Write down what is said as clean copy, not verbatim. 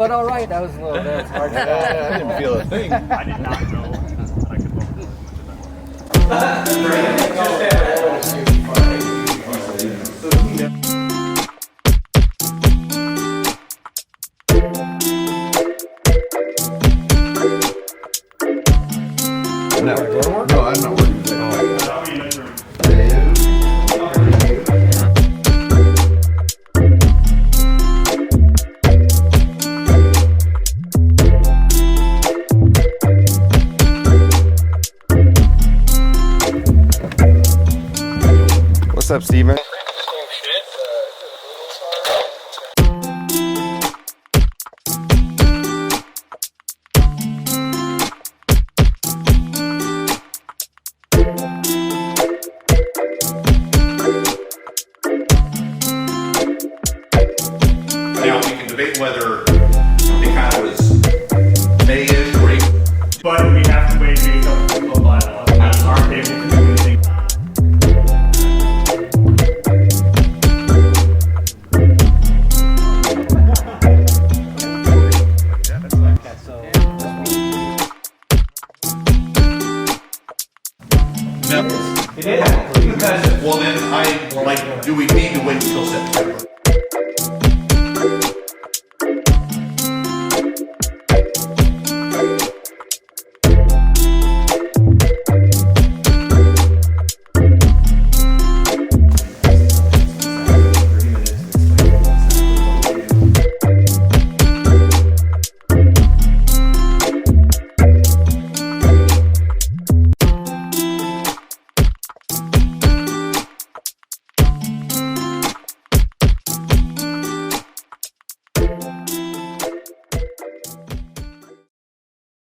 But all right, that was a little bit hard to I didn't feel a thing. I did not know that I could vote for No, I'm not working today. What's up, Steven? Now, we can debate whether it kind of was May-ish or April. But we have to wait based on the football bylaws. We aren't able to do anything. No. It is. Because, well, then do we need to wait until September?